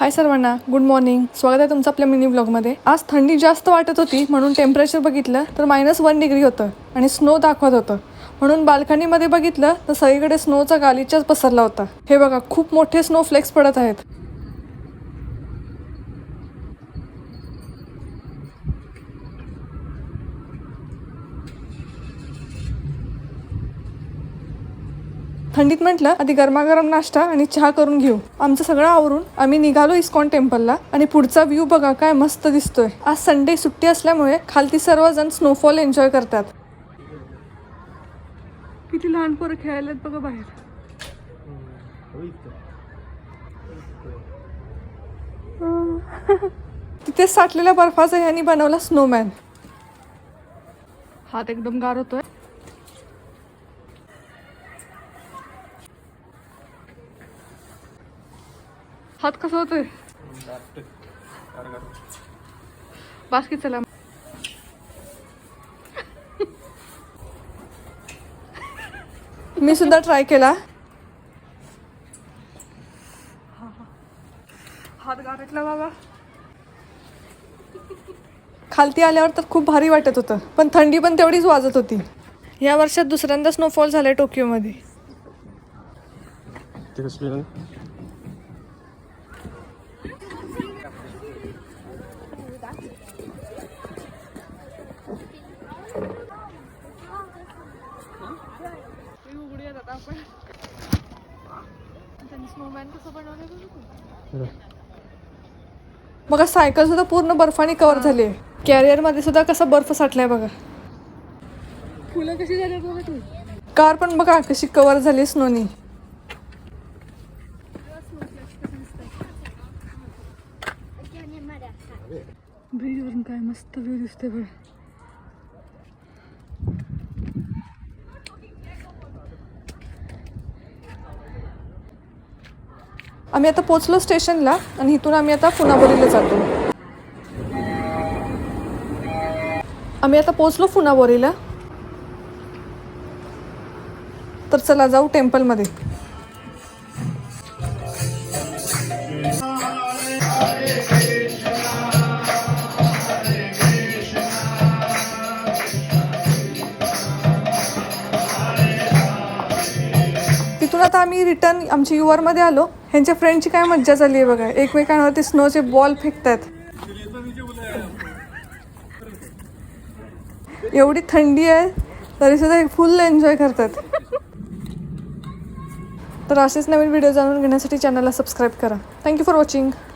हाय सर्वांना, good morning. स्वागत आहे तुमचं आपल्या मिनी ब्लॉगमध्ये. आज थंडी जास्त वाटत होती म्हणून टेम्परेचर बघितलं तर -1 डिग्री होतं आणि स्नो दाखवत होतं. म्हणून बाल्कनीमध्ये बघितलं तर सगळीकडे स्नोचा गालिचाच पसरला होता. हे बघा, खूप मोठे स्नो फ्लेक्स पडत आहेत. थंडीत म्हटलं आधी गरमागरम नाश्ता आणि चहा करून घेऊ. आमचं सगळं आवरून आम्ही निघालो इस्कॉन टेम्पलला. आणि पुढचा व्ह्यू बघा काय मस्त दिसतोय. आज संडे सुट्टी असल्यामुळे खालती सर्वजण स्नोफॉल एन्जॉय करतात. किती लहान पोरं खेळायला बघा बाहेर. तिथेच साठलेल्या बर्फाचा ह्यांनी बनवला स्नोमॅन. हात एकदम गार होतोय. हात कसं होतोय. बास्की चला. मी सुद्धा ट्राय केला. हात गारटला बाबा. खालती आल्यावर तर खूप भारी वाटत होतं, पण थंडी पण तेवढीच वाजत होती. या वर्षात दुसऱ्यांदा स्नोफॉल झालाय टोकियोमध्ये. बघा, सायकल सुद्धा पूर्ण बर्फाने कव्हर झाली आहे. कॅरियर मध्ये सुद्धा कसा बर्फ साठलाय बघा. फुलं कशी झाली बघा. तू कार पण बघा कशी कव्हर झाली स्नोनी. ब्रिज वरून काय मस्त व्ह्यू दिसते बघा. आम्ही आता पोचलो स्टेशनला आणि इथून आम्ही आता फुनाबोरीला जातो. आम्ही आता पोचलो फुनाबोरीला. तर चला जाऊ टेम्पलमध्ये. तिथून आता आम्ही रिटर्न आमच्या युआरमध्ये आलो. ह्यांच्या फ्रेंडची काय मज्जा झाली आहे बघा. एकमेकांवरती स्नोचे बॉल फेकतात. एवढी थंडी आहे तरी सुद्धा फुल एन्जॉय करतात. तर असेच नवीन व्हिडिओ जाणून घेण्यासाठी चॅनलला सबस्क्राईब करा. Thank you for watching.